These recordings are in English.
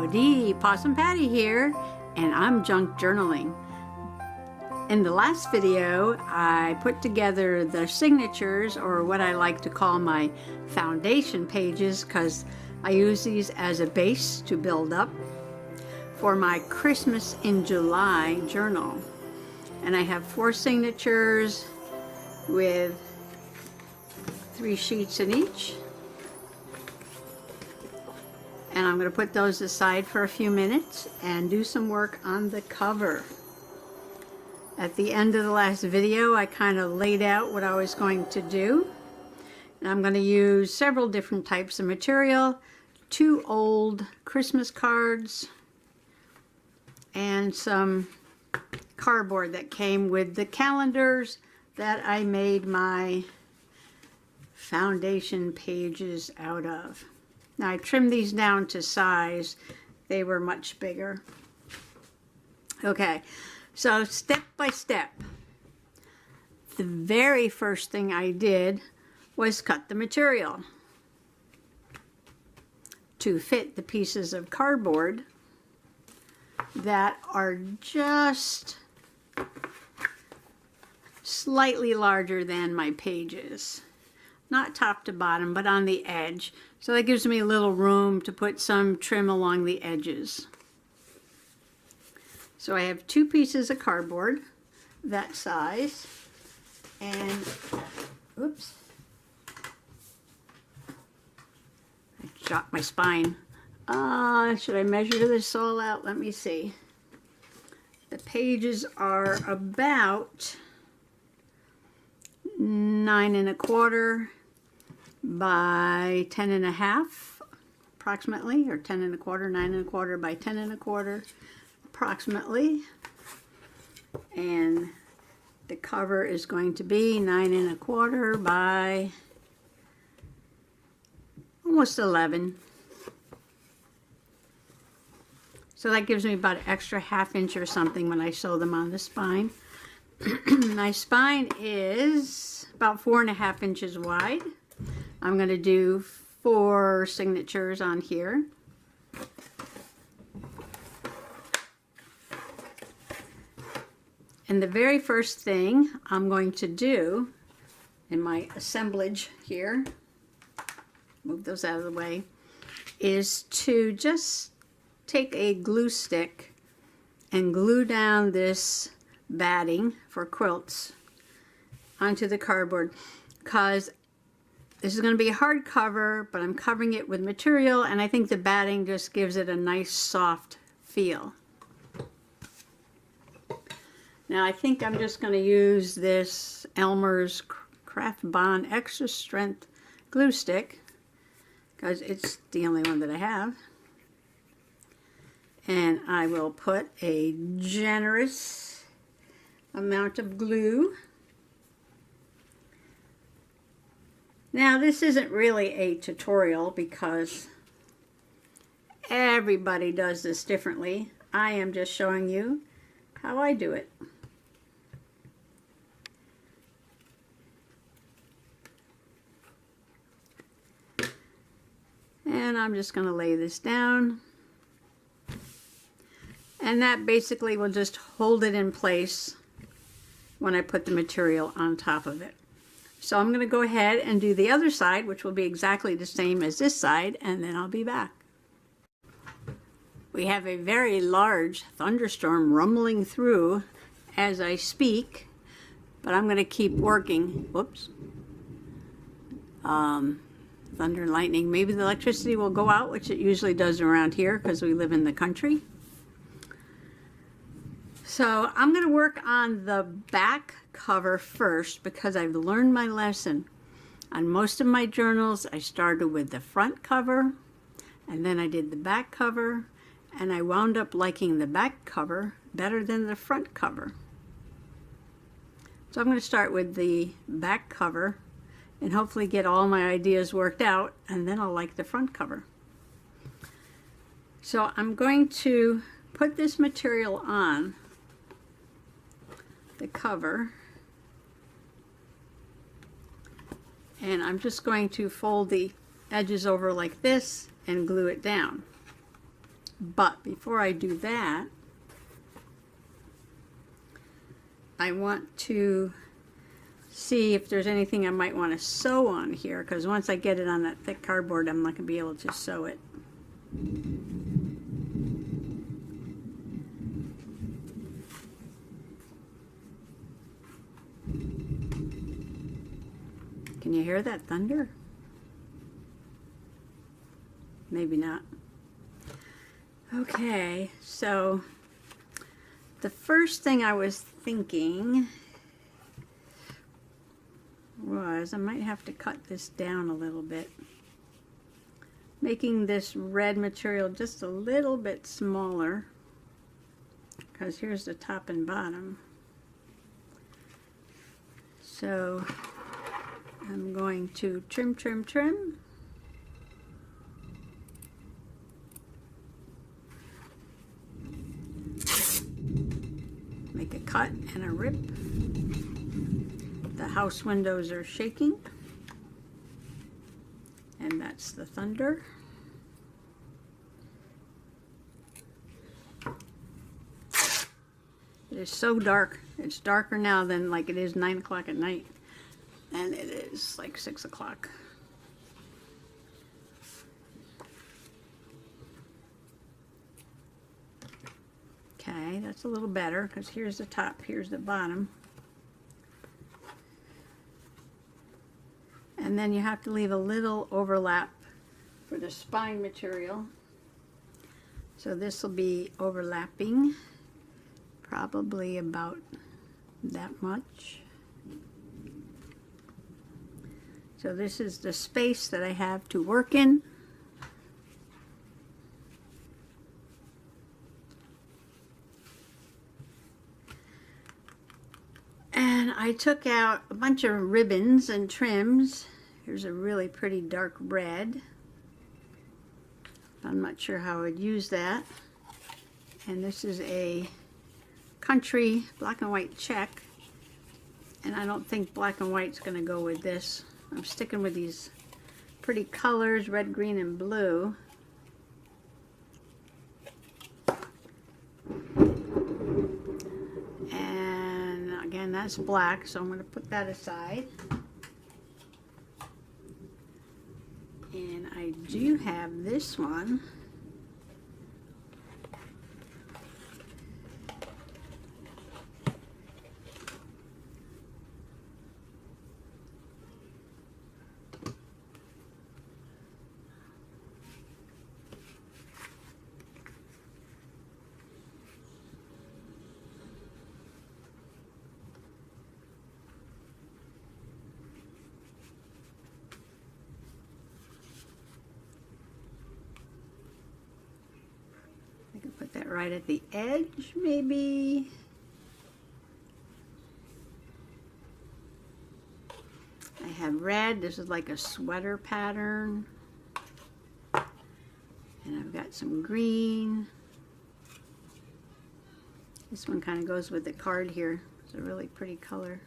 Howdy, Possum Patty here, and I'm junk journaling. In the last video, I put together the signatures, or what I like to call my foundation pages, because I use these as a base to build up for my Christmas in July journal. And I have 4 signatures with 3 sheets in each. And I'm going to put those aside for a few minutes and do some work on the cover. At the end of the last video, I kind of laid out what I was going to do. And I'm going to use several different types of material, 2 old Christmas cards, and some cardboard that came with the calendars that I made my foundation pages out of. Now I trimmed these down to size. They were much bigger. Okay, so step by step. The very first thing I did was cut the material to fit the pieces of cardboard that are just slightly larger than my pages. Not top to bottom, but on the edge. So that gives me a little room to put some trim along the edges. So I have 2 pieces of cardboard that size, and oops, I dropped my spine. Should I measure this all out? Let me see. The pages are about 9 1/4 by 10 1/2 approximately, or 10 1/4, 9 1/4 by 10 1/4 approximately. And the cover is going to be 9 1/4 by almost 11. So that gives me about an extra 1/2 inch or something when I sew them on the spine. My spine is about 4 1/2 inches wide. I'm going to do 4 signatures on here. And the very first thing I'm going to do in my assemblage here, move those out of the way, is to just take a glue stick and glue down this batting for quilts onto the cardboard, because this is going to be a hard cover, but I'm covering it with material, and I think the batting just gives it a nice soft feel. Now I think I'm just going to use this Elmer's Craft Bond Extra Strength glue stick, because it's the only one that I have. And I will put a generous amount of glue. Now this isn't really a tutorial because everybody does this differently. I am just showing you how I do it. And I'm just going to lay this down. And that basically will just hold it in place when I put the material on top of it. So I'm going to go ahead and do the other side, which will be exactly the same as this side, and then I'll be back. We have a very large thunderstorm rumbling through as I speak, but I'm going to keep working. Whoops. Thunder and lightning. Maybe the electricity will go out, which it usually does around here because we live in the country. So I'm going to work on the back cover first, because I've learned my lesson. On most of my journals, I started with the front cover, and then I did the back cover, and I wound up liking the back cover better than the front cover. So I'm going to start with the back cover and hopefully get all my ideas worked out, and then I'll like the front cover. So I'm going to put this material on the cover, and I'm just going to fold the edges over like this and glue it down. But before I do that, I want to see if there's anything I might want to sew on here, because once I get it on that thick cardboard, I'm not going to be able to sew it. Can you hear that thunder? Maybe not. Okay, so the first thing I was thinking was I might have to cut this down a little bit, making this red material just a little bit smaller, because here's the top and bottom. So I'm going to trim, make a cut and a rip. The house windows are shaking, and that's the thunder. It is so dark. It's darker now than like it is 9 o'clock at night, and it is like 6 o'clock. Okay, that's a little better, because here's the top, here's the bottom. And then you have to leave a little overlap for the spine material. So this will be overlapping, probably about that much. So this is the space that I have to work in. And I took out a bunch of ribbons and trims. Here's a really pretty dark red. I'm not sure how I would use that. And this is a country black and white check. And I don't think black and white's going to go with this. I'm sticking with these pretty colors, red, green, and blue. And again, that's black, so I'm going to put that aside. And I do have this one. I can put that right at the edge, maybe. I have red. This is like a sweater pattern. And I've got some green. This one kind of goes with the card here. It's a really pretty color.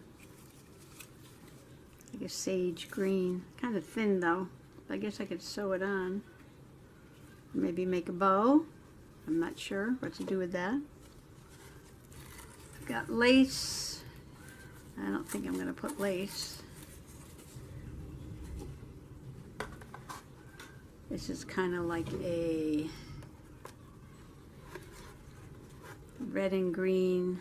Like a sage green. Kind of thin though. I guess I could sew it on. Maybe make a bow. I'm not sure what to do with that. I've got lace. I don't think I'm going to put lace. This is kind of like a red and green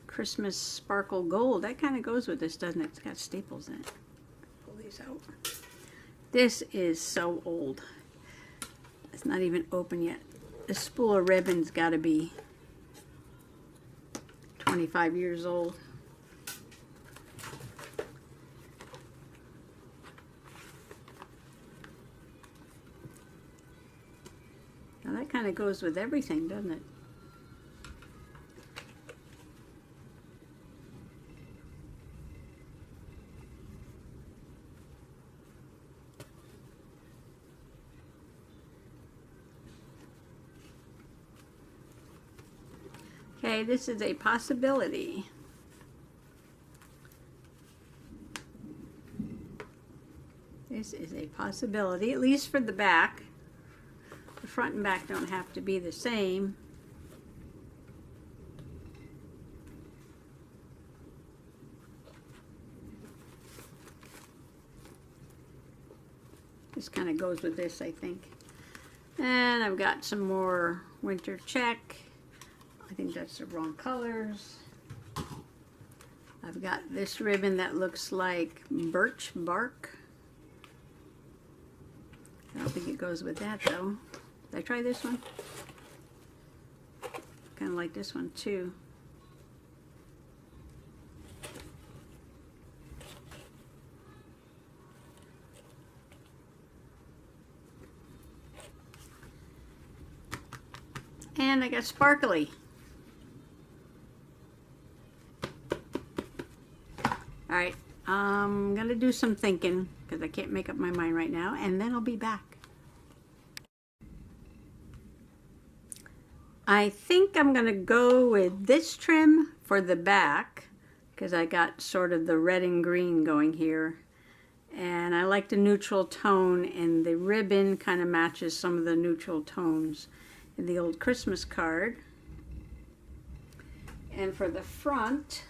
Christmas sparkle gold. That kind of goes with this, doesn't it? It's got staples in it. Pull these out. This is so old. It's not even open yet. This spool of ribbon's got to be 25 years old. Now that kind of goes with everything, doesn't it? Okay, this is a possibility. This is a possibility, at least for the back. The front and back don't have to be the same. This kind of goes with this, I think. And I've got some more winter check. I think that's the wrong colors. I've got this ribbon that looks like birch bark. I don't think it goes with that though. Did I try this one? Kind of like this one too. And I got sparkly. Alright, I'm going to do some thinking because I can't make up my mind right now, and then I'll be back. I think I'm going to go with this trim for the back because I got sort of the red and green going here. And I like the neutral tone, and the ribbon kind of matches some of the neutral tones in the old Christmas card. And for the front,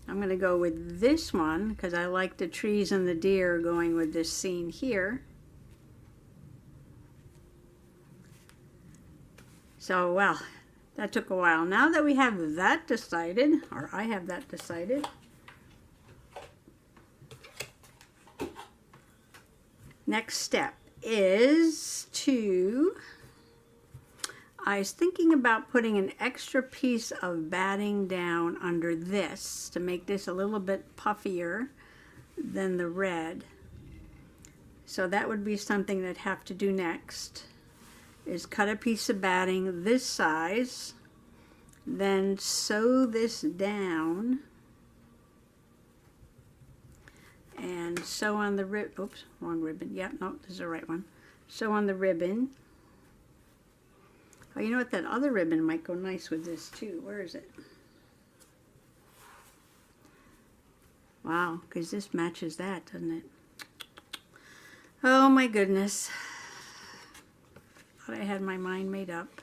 I'm going to go with this one because I like the trees and the deer going with this scene here. So, well, that took a while. Now that we have that decided, or I have that decided, next step is I was thinking about putting an extra piece of batting down under this to make this a little bit puffier than the red. So that would be something that I'd have to do next, is cut a piece of batting this size, then sew this down, and sew on the ribbon. Oops, wrong ribbon. Yeah, no, this is the right one. Sew on the ribbon. Oh, you know what? That other ribbon might go nice with this too. Where is it? Wow, because this matches that, doesn't it? Oh my goodness. Thought I had my mind made up.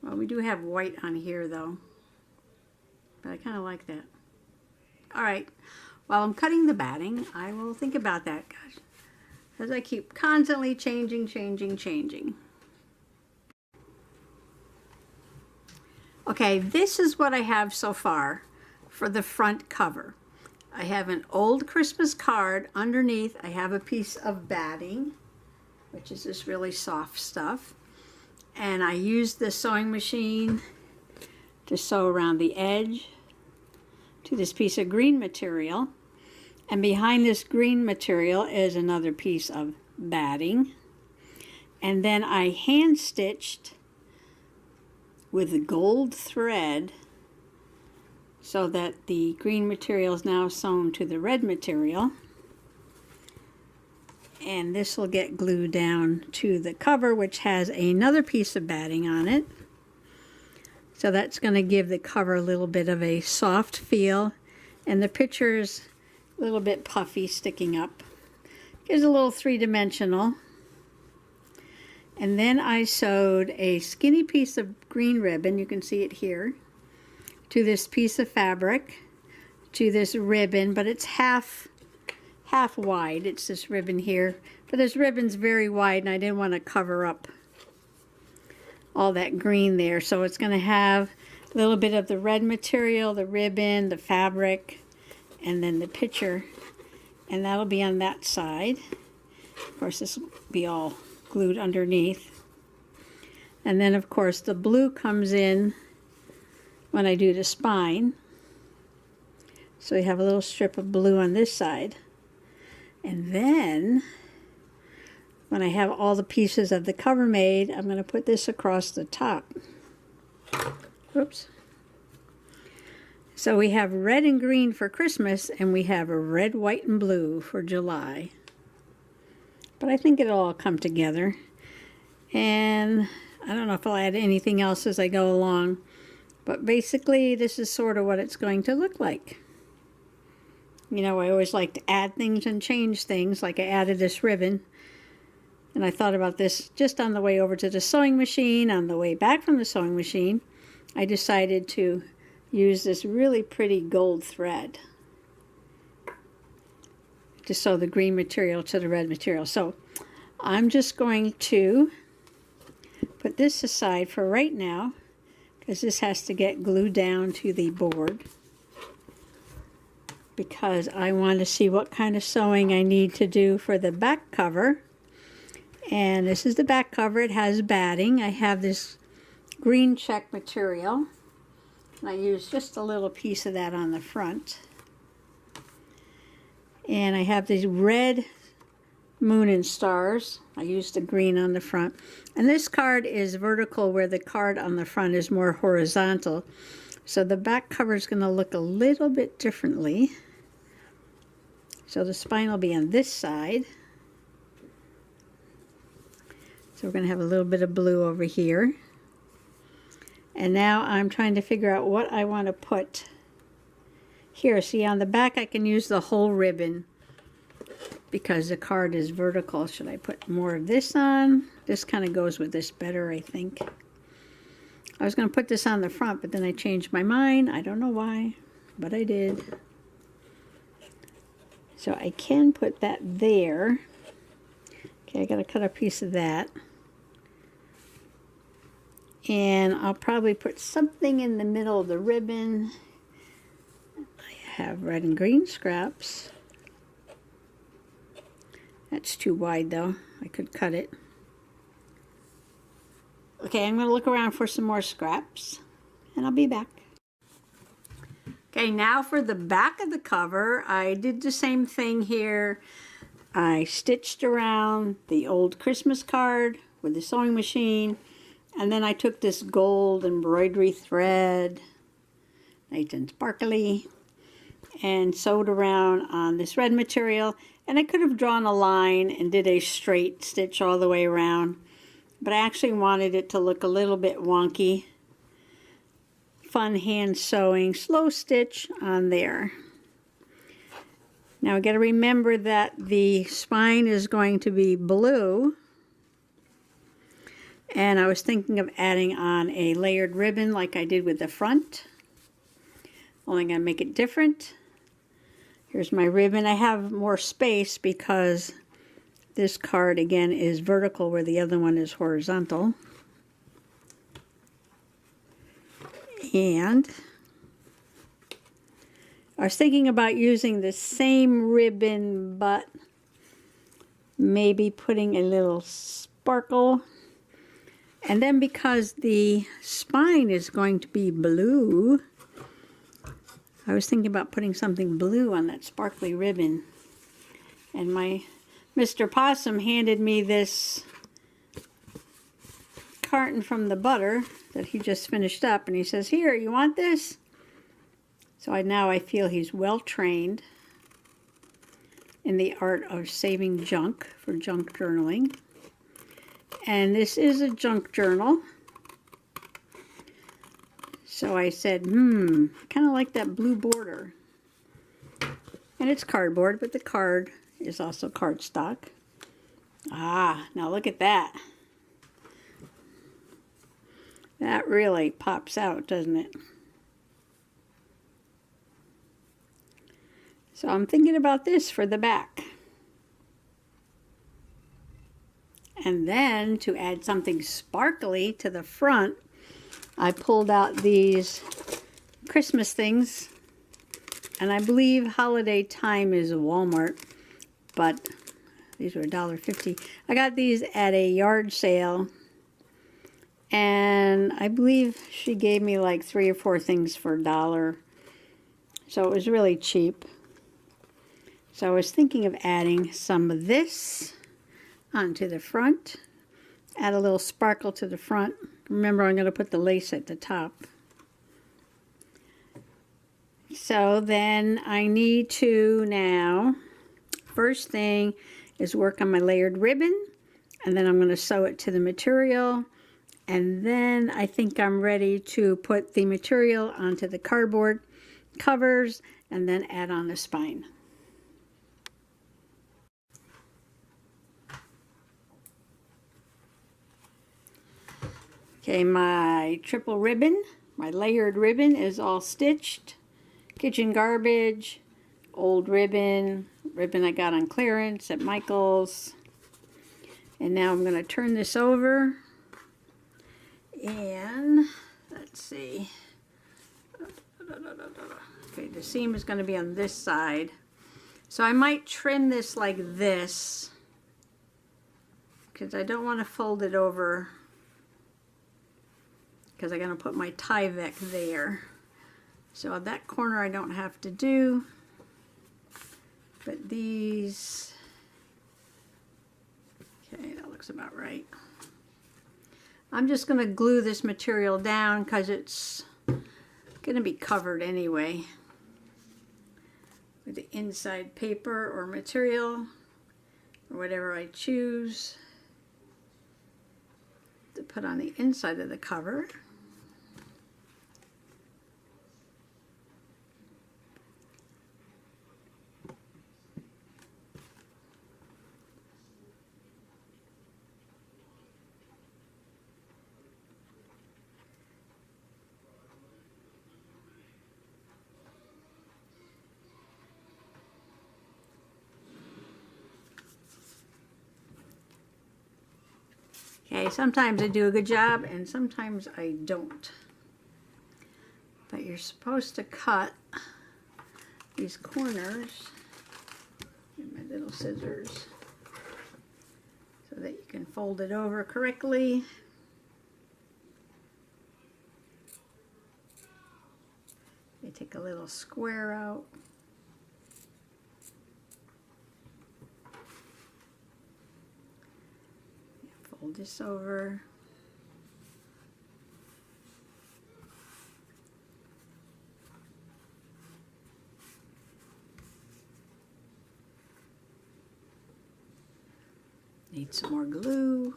Well, we do have white on here though, but I kind of like that. All right. While I'm cutting the batting, I will think about that, gosh, as I keep constantly changing. Okay, this is what I have so far for the front cover. I have an old Christmas card. Underneath, I have a piece of batting, which is this really soft stuff. And I used the sewing machine to sew around the edge to this piece of green material. And behind this green material is another piece of batting. And then I hand stitched with gold thread so that the green material is now sewn to the red material. And this will get glued down to the cover, which has another piece of batting on it. So that's going to give the cover a little bit of a soft feel. And the picture's a little bit puffy sticking up. Gives a little three-dimensional. And then I sewed a skinny piece of green ribbon, you can see it here, to this piece of fabric, to this ribbon, but it's half wide. It's this ribbon here, but this ribbon's very wide and I didn't want to cover up all that green there, so it's going to have a little bit of the red material, the ribbon, the fabric, and then the picture, and that'll be on that side. Of course, this will be all glued underneath. And then, of course, the blue comes in when I do the spine. So we have a little strip of blue on this side. And then, when I have all the pieces of the cover made, I'm going to put this across the top. Oops. So we have red and green for Christmas, and we have a red, white, and blue for July. But I think it'll all come together. And I don't know if I'll add anything else as I go along. But basically, this is sort of what it's going to look like. You know, I always like to add things and change things, like I added this ribbon. And I thought about this just on the way over to the sewing machine. On the way back from the sewing machine, I decided to use this really pretty gold thread to sew the green material to the red material. So I'm just going to put this aside for right now, because this has to get glued down to the board, because I want to see what kind of sewing I need to do for the back cover. And this is the back cover. It has batting. I have this green check material, and I use just a little piece of that on the front. And I have these red moon and stars. I used the green on the front. And this card is vertical, where the card on the front is more horizontal. So the back cover is going to look a little bit differently. So the spine will be on this side. So we're going to have a little bit of blue over here. And now I'm trying to figure out what I want to put here. See, on the back I can use the whole ribbon because the card is vertical. Should I put more of this on? This kind of goes with this better, I think. I was going to put this on the front, but then I changed my mind. I don't know why, but I did. So I can put that there. Okay, I got to cut a piece of that. And I'll probably put something in the middle of the ribbon. I have red and green scraps. That's too wide though. I could cut it. Okay, I'm going to look around for some more scraps, and I'll be back. Okay, now for the back of the cover, I did the same thing here. I stitched around the old Christmas card with the sewing machine, and then I took this gold embroidery thread, nice and sparkly, and sewed around on this red material. And I could have drawn a line and did a straight stitch all the way around, but I actually wanted it to look a little bit wonky. Fun hand sewing, slow stitch on there. Now I got to remember that the spine is going to be blue, and I was thinking of adding on a layered ribbon like I did with the front. Only going to make it different. Here's my ribbon. I have more space because this card again is vertical where the other one is horizontal. And I was thinking about using the same ribbon, but maybe putting a little sparkle. And then because the spine is going to be blue, I was thinking about putting something blue on that sparkly ribbon. And my Mr. Possum handed me this carton from the butter that he just finished up, and he says, "Here, you want this?" So now I feel he's well trained in the art of saving junk for junk journaling. And this is a junk journal. So I said, kind of like that blue border. And it's cardboard, but the card is also cardstock. Ah, now look at that. That really pops out, doesn't it? So I'm thinking about this for the back. And then to add something sparkly to the front, I pulled out these Christmas things, and I believe holiday time is Walmart, but these were $1.50. I got these at a yard sale, and I believe she gave me like 3 or 4 things for $1, so it was really cheap. So I was thinking of adding some of this onto the front, add a little sparkle to the front. Remember, I'm going to put the lace at the top. So then I need to now, first thing is work on my layered ribbon, and then I'm going to sew it to the material, and then I think I'm ready to put the material onto the cardboard covers and then add on the spine. Okay, my triple ribbon, my layered ribbon is all stitched. Kitchen garbage, old ribbon, ribbon I got on clearance at Michael's. And now I'm going to turn this over. And let's see. Okay, the seam is going to be on this side. So I might trim this like this, because I don't want to fold it over, because I'm going to put my Tyvek there. So that corner I don't have to do, but these, okay, that looks about right. I'm just going to glue this material down because it's going to be covered anyway with the inside paper or material or whatever I choose to put on the inside of the cover. Okay, sometimes I do a good job and sometimes I don't. But you're supposed to cut these corners with my little scissors so that you can fold it over correctly. You take a little square out. Fold this over. Need some more glue.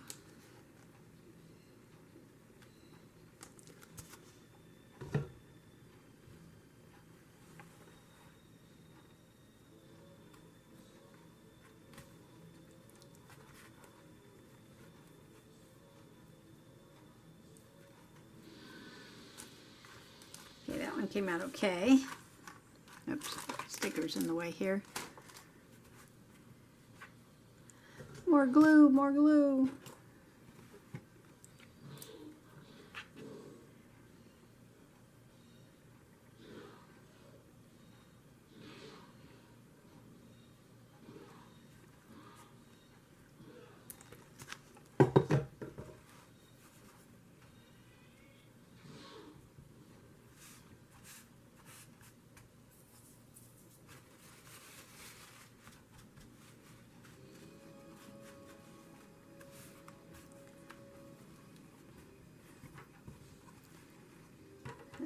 Okay, that one came out okay. Oops, stickers in the way here. More glue, more glue.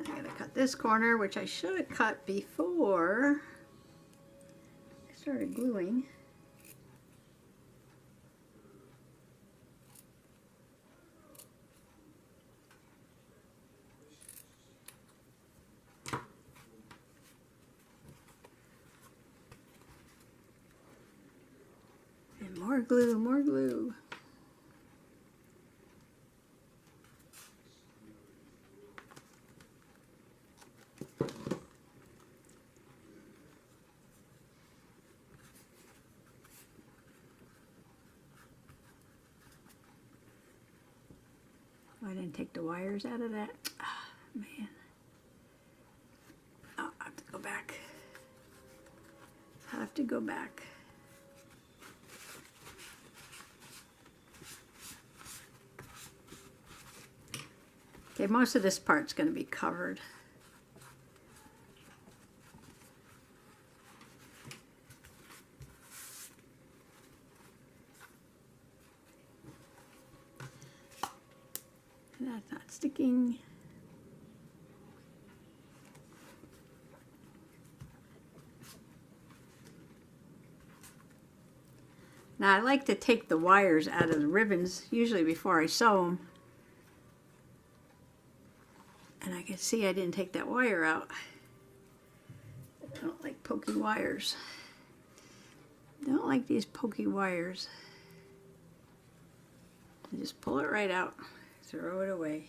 I gotta cut this corner, which I should have cut before I started gluing. And more glue, more glue. I didn't take the wires out of that. Ah, man. Oh, I have to go back. I have to go back. Okay, most of this part's going to be covered. That's not sticking. Now I like to take the wires out of the ribbons, usually before I sew them. And I can see I didn't take that wire out. I don't like pokey wires. I don't like these pokey wires. I just pull it right out. throw it away.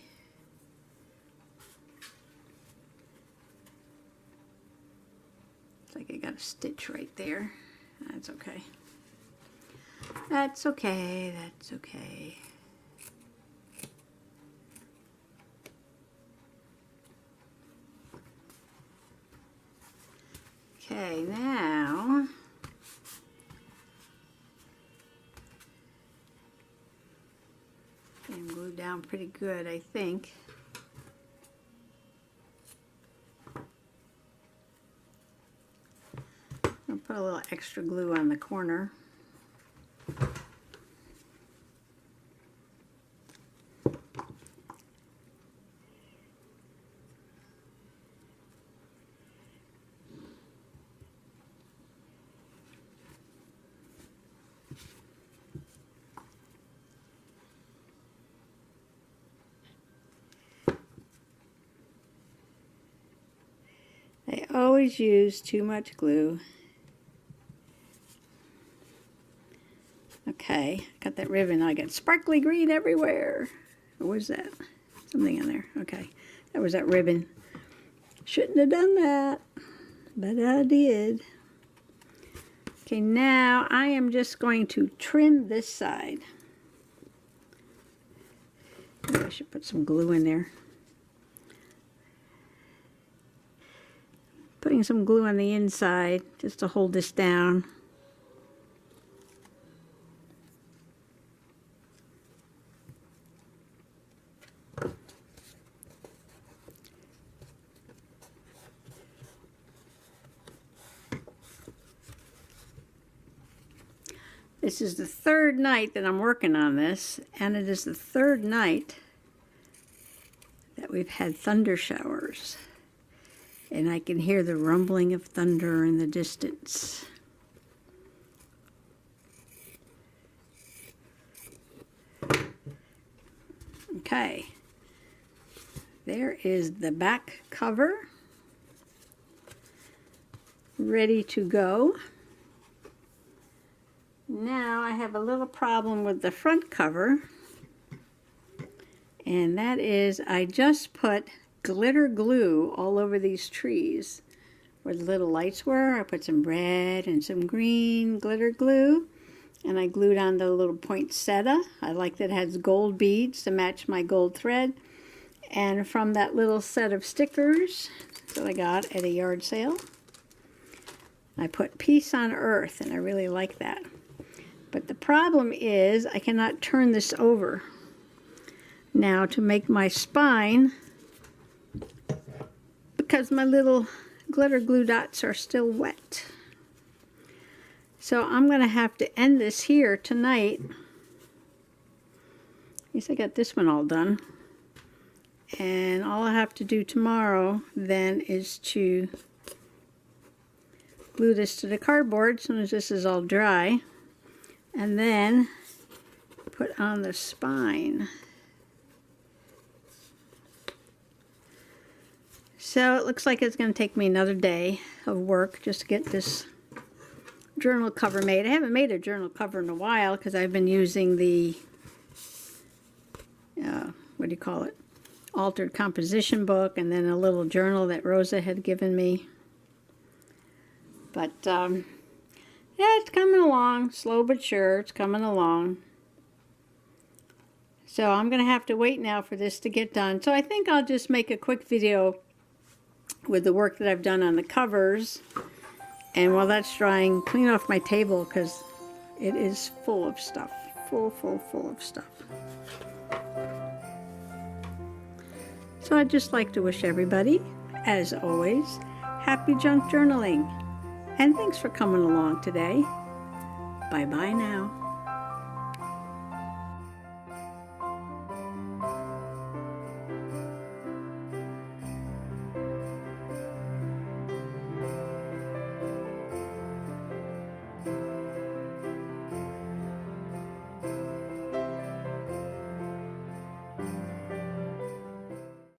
It's like I got a stitch right there. That's okay. That's okay, that's okay. Okay, now I'm glued down pretty good, I think. I'll put a little extra glue on the corner. I always use too much glue. Okay, got that ribbon. I got sparkly green everywhere. What was that? Something in there. Okay, that was that ribbon. Shouldn't have done that, but I did. Okay, now I am just going to trim this side. Maybe I should put some glue in there. Putting some glue on the inside just to hold this down. This is the third night that I'm working on this, and it is the third night that we've had thunder showers. And I can hear the rumbling of thunder in the distance. Okay, there is the back cover, ready to go. Now I have a little problem with the front cover, and that is I just put glitter glue all over these trees where the little lights were. I put some red and some green glitter glue, and I glued on the little poinsettia. I like that it has gold beads to match my gold thread. And from that little set of stickers that I got at a yard sale, I put peace on earth, and I really like that. But the problem is I cannot turn this over. Now to make my spine, because my little glitter glue dots are still wet. So I'm going to have to end this here tonight. At least I got this one all done. And all I have to do tomorrow then is to glue this to the cardboard as soon as this is all dry. And then put on the spine. So it looks like it's going to take me another day of work just to get this journal cover made. I haven't made a journal cover in a while because I've been using the, what do you call it, altered composition book, and then a little journal that Rosa had given me. But yeah, it's coming along, slow but sure, it's coming along. So I'm going to have to wait now for this to get done. So I think I'll just make a quick video with the work that I've done on the covers, and while that's drying, clean off my table because it is full of stuff, full of stuff. So I'd just like to wish everybody, as always, happy junk journaling, and thanks for coming along today. Bye bye now.